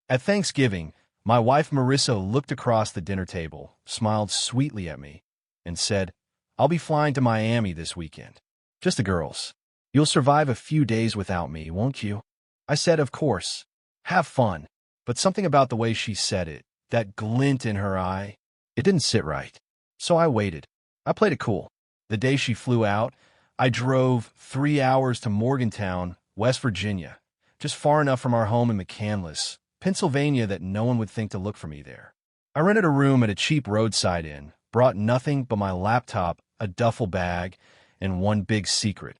At Thanksgiving, my wife Marissa looked across the dinner table, smiled sweetly at me, and said, "I'll be flying to Miami this weekend. Just the girls. You'll survive a few days without me, won't you?" I said, "Of course. Have fun." But something about the way she said it, that glint in her eye, it didn't sit right. So I waited. I played it cool. The day she flew out, I drove 3 hours to Morgantown, West Virginia, just far enough from our home in McCandless, Pennsylvania that no one would think to look for me there. I rented a room at a cheap roadside inn, brought nothing but my laptop, a duffel bag, and one big secret.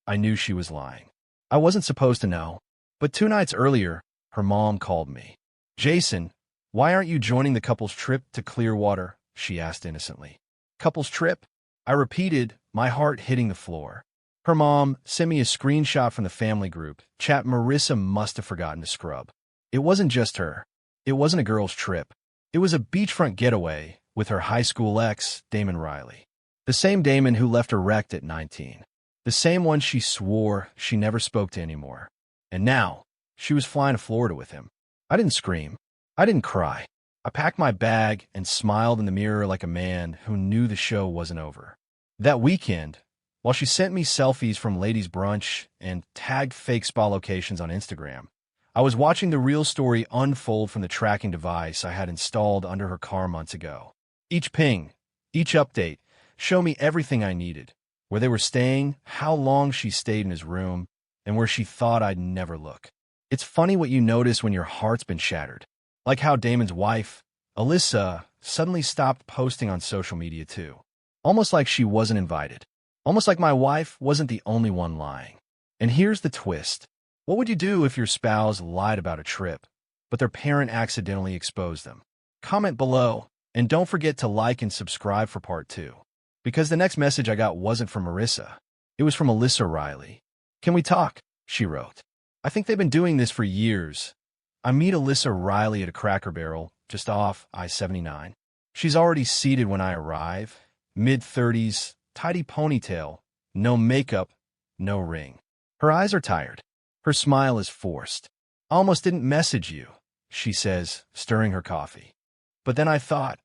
I knew she was lying. I wasn't supposed to know, but 2 nights earlier, her mom called me. "Jason, why aren't you joining the couple's trip to Clearwater?" she asked innocently. "Couple's trip?" I repeated, my heart hitting the floor. Her mom sent me a screenshot from the family group chat Marissa must have forgotten to scrub. It wasn't just her. It wasn't a girl's trip. It was a beachfront getaway with her high school ex, Damon Riley. The same Damon who left her wrecked at 19. The same one she swore she never spoke to anymore. And now, she was flying to Florida with him. I didn't scream. I didn't cry. I packed my bag and smiled in the mirror like a man who knew the show wasn't over. That weekend, while she sent me selfies from ladies' brunch and tagged fake spa locations on Instagram, I was watching the real story unfold from the tracking device I had installed under her car months ago. Each ping, each update, showed me everything I needed: where they were staying, how long she stayed in his room, and where she thought I'd never look. It's funny what you notice when your heart's been shattered. Like how Damon's wife, Alyssa, suddenly stopped posting on social media too. Almost like she wasn't invited. Almost like my wife wasn't the only one lying. And here's the twist. What would you do if your spouse lied about a trip, but their parent accidentally exposed them? Comment below, and don't forget to like and subscribe for part 2. Because the next message I got wasn't from Marissa. It was from Alyssa Riley. "Can we talk?" she wrote. "I think they've been doing this for years. I meet Alyssa Riley at a Cracker Barrel, just off I-79. She's already seated when I arrive, mid-30s, tidy ponytail, no makeup, no ring. Her eyes are tired. Her smile is forced. "I almost didn't message you," she says, stirring her coffee. But then I thought,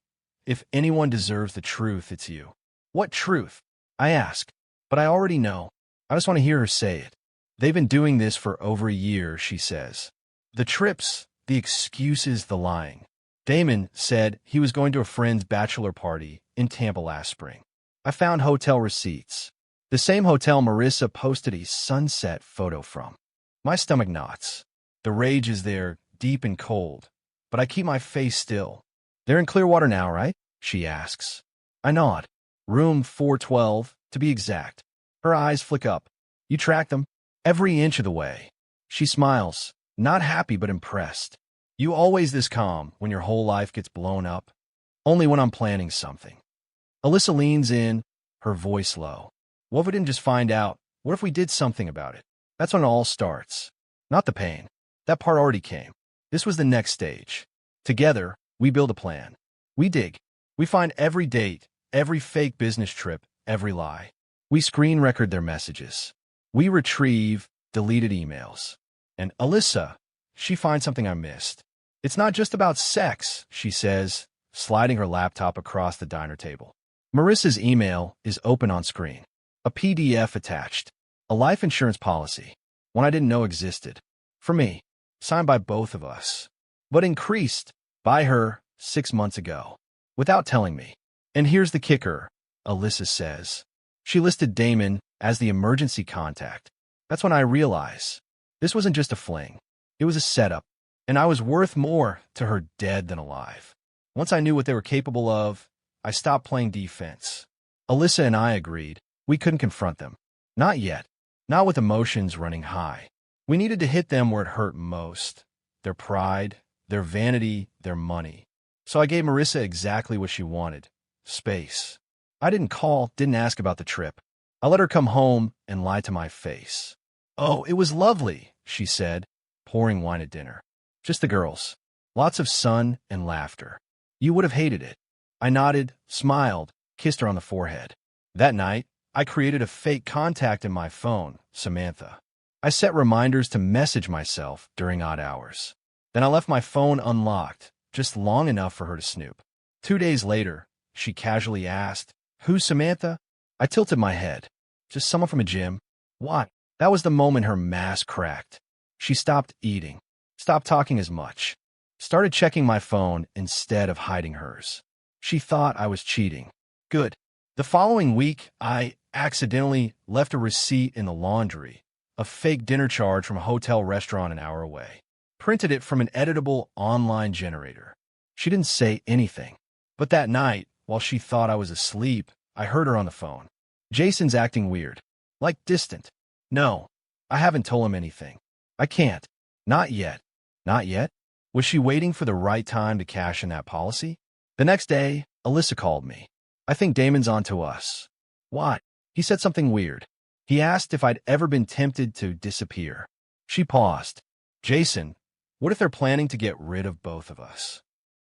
if anyone deserves the truth, it's you. "What truth?" I ask. But I already know. I just want to hear her say it. "They've been doing this for over a year," she says. The trips, the excuses, the lying. Damon said he was going to a friend's bachelor party in Tampa last spring. I found hotel receipts. The same hotel Marissa posted a sunset photo from. My stomach knots. The rage is there, deep and cold, but I keep my face still. "They're in Clearwater now, right?" she asks. I nod. Room 412, to be exact. Her eyes flick up. "You tracked them?" "Every inch of the way." She smiles, not happy but impressed. "You always this calm when your whole life gets blown up?" "Only when I'm planning something." Alyssa leans in, her voice low. "What if we didn't just find out? What if we did something about it?" That's when it all starts. Not the pain. That part already came. This was the next stage. Together, we build a plan. We dig. We find every date, every fake business trip, every lie. We screen record their messages. We retrieve deleted emails. And Alyssa, she finds something I missed. "It's not just about sex," she says, sliding her laptop across the diner table. Marissa's email is open on screen. A PDF attached. A life insurance policy. One I didn't know existed. For me. Signed by both of us. But increased by her 6 months ago. Without telling me. And here's the kicker, Alyssa says. She listed Damon as the emergency contact. That's when I realize this wasn't just a fling. It was a setup. And I was worth more to her dead than alive. Once I knew what they were capable of, I stopped playing defense. Alyssa and I agreed we couldn't confront them. Not yet. Not with emotions running high. We needed to hit them where it hurt most. Their pride, their vanity, their money. So I gave Marissa exactly what she wanted. Space. I didn't call, didn't ask about the trip. I let her come home and lie to my face. "Oh, it was lovely," she said, pouring wine at dinner. "Just the girls. Lots of sun and laughter. You would have hated it." I nodded, smiled, kissed her on the forehead. That night, I created a fake contact in my phone, Samantha. I set reminders to message myself during odd hours. Then I left my phone unlocked, just long enough for her to snoop. 2 days later, she casually asked, "Who's Samantha?" I tilted my head. "Just someone from a gym." "Why?" That was the moment her mask cracked. She stopped eating, stopped talking as much, started checking my phone instead of hiding hers. She thought I was cheating. Good. The following week, I accidentally left a receipt in the laundry, a fake dinner charge from a hotel restaurant an hour away. Printed it from an editable online generator. She didn't say anything. But that night, while she thought I was asleep, I heard her on the phone. "Jason's acting weird. Like distant." "No, I haven't told him anything. I can't. Not yet." Not yet? Was she waiting for the right time to cash in that policy? The next day, Alyssa called me. "I think Damon's onto us." "Why?" "He said something weird. He asked if I'd ever been tempted to disappear." She paused. "Jason, what if they're planning to get rid of both of us?"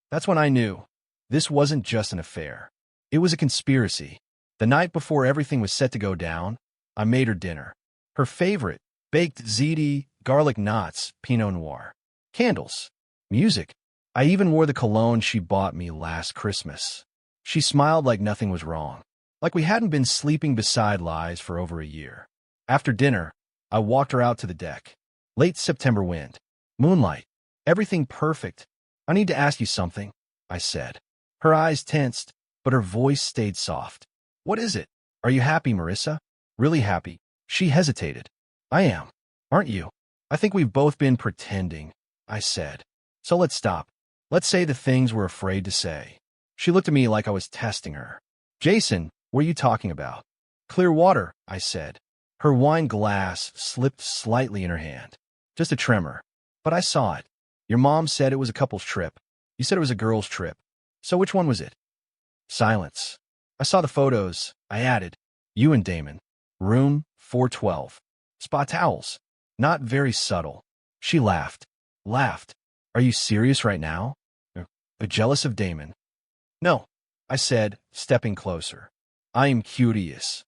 That's when I knew. This wasn't just an affair. It was a conspiracy. The night before everything was set to go down, I made her dinner. Her favorite, baked ziti, garlic knots, Pinot Noir. Candles. Music. I even wore the cologne she bought me last Christmas. She smiled like nothing was wrong, like we hadn't been sleeping beside lies for over a year. After dinner, I walked her out to the deck. Late September wind. Moonlight. Everything perfect. "I need to ask you something," I said. Her eyes tensed, but her voice stayed soft. "What is it?" "Are you happy, Marissa?" "Really happy." She hesitated. "I am. Aren't you?" "I think we've both been pretending," I said. "So let's stop. Let's say the things we're afraid to say." She looked at me like I was testing her. "Jason, what are you talking about?" "Clear water," I said. Her wine glass slipped slightly in her hand. Just a tremor. But I saw it. "Your mom said it was a couple's trip. You said it was a girl's trip. So which one was it?" Silence. "I saw the photos," I added. "You and Damon. Room 412. Spa towels. Not very subtle." She laughed. Laughed. "Are you serious right now? Jealous of Damon?" "No," I said, stepping closer. "I am curious."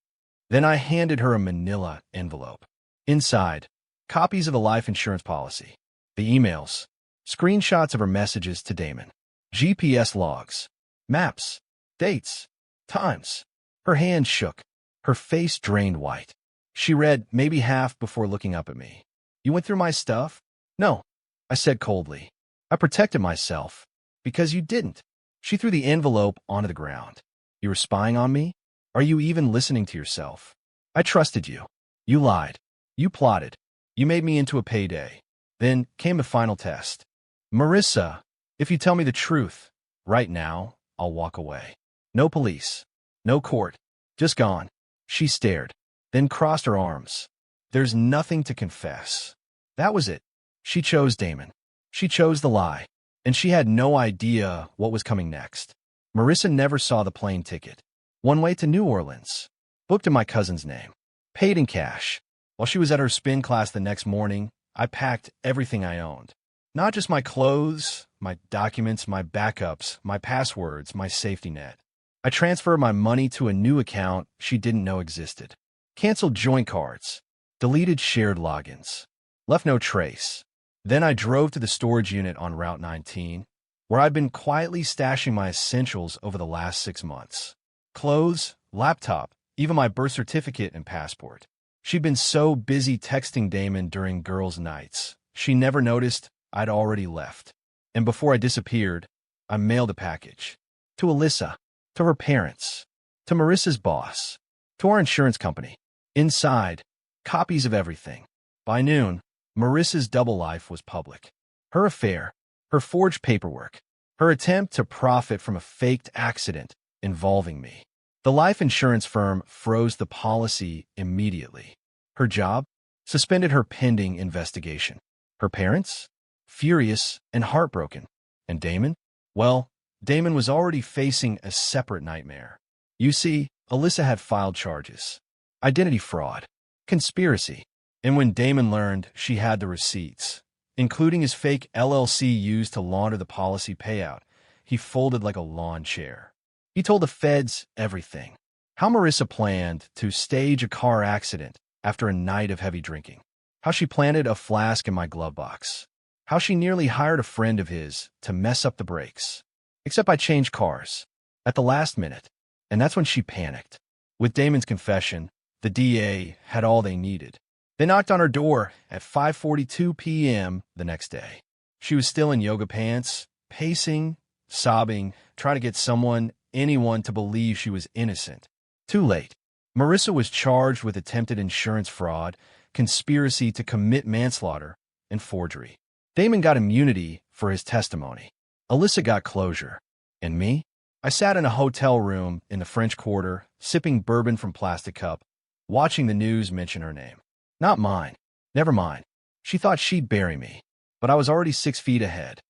Then I handed her a manila envelope. Inside, copies of the life insurance policy, the emails, screenshots of her messages to Damon, GPS logs, maps, dates, times. Her hand shook. Her face drained white. She read maybe half before looking up at me. "You went through my stuff?" "No," I said coldly. "I protected myself." "Because you didn't." She threw the envelope onto the ground. "You were spying on me? Are you even listening to yourself? I trusted you. You lied. You plotted. You made me into a payday." Then came the final test. "Marissa, if you tell me the truth, right now, I'll walk away. No police. No court. Just gone." She stared, then crossed her arms. "There's nothing to confess." That was it. She chose Damon. She chose the lie. And she had no idea what was coming next. Marissa never saw the plane ticket. One way to New Orleans. Booked in my cousin's name. Paid in cash. While she was at her spin class the next morning, I packed everything I owned. Not just my clothes, my documents, my backups, my passwords, my safety net. I transferred my money to a new account she didn't know existed. Canceled joint cards. Deleted shared logins. Left no trace. Then I drove to the storage unit on Route 19, where I'd been quietly stashing my essentials over the last 6 months. Clothes, laptop, even my birth certificate and passport. She'd been so busy texting Damon during girls' nights, she never noticed I'd already left. And before I disappeared, I mailed a package. To Alyssa, to her parents, to Marissa's boss, to our insurance company. Inside, copies of everything. By noon, Marissa's double life was public. Her affair, her forged paperwork, her attempt to profit from a faked accident involving me. The life insurance firm froze the policy immediately. Her job? Suspended her pending investigation. Her parents? Furious and heartbroken. And Damon? Well, Damon was already facing a separate nightmare. You see, Alyssa had filed charges. Identity fraud. Conspiracy. And when Damon learned she had the receipts, including his fake LLC used to launder the policy payout, he folded like a lawn chair. He told the feds everything. How Marissa planned to stage a car accident after a night of heavy drinking. How she planted a flask in my glove box. how she nearly hired a friend of his to mess up the brakes. Except I changed cars at the last minute, and that's when she panicked. With Damon's confession, the DA had all they needed. They knocked on her door at 5:42 p.m. the next day. She was still in yoga pants, pacing, sobbing, trying to get anyone to believe she was innocent. Too late. Marissa was charged with attempted insurance fraud, conspiracy to commit manslaughter, and forgery. Damon got immunity for his testimony. Alyssa got closure. And me? I sat in a hotel room in the French Quarter, sipping bourbon from plastic cup, watching the news mention her name. Not mine. Never mind. She thought she'd bury me. But I was already 6 feet ahead.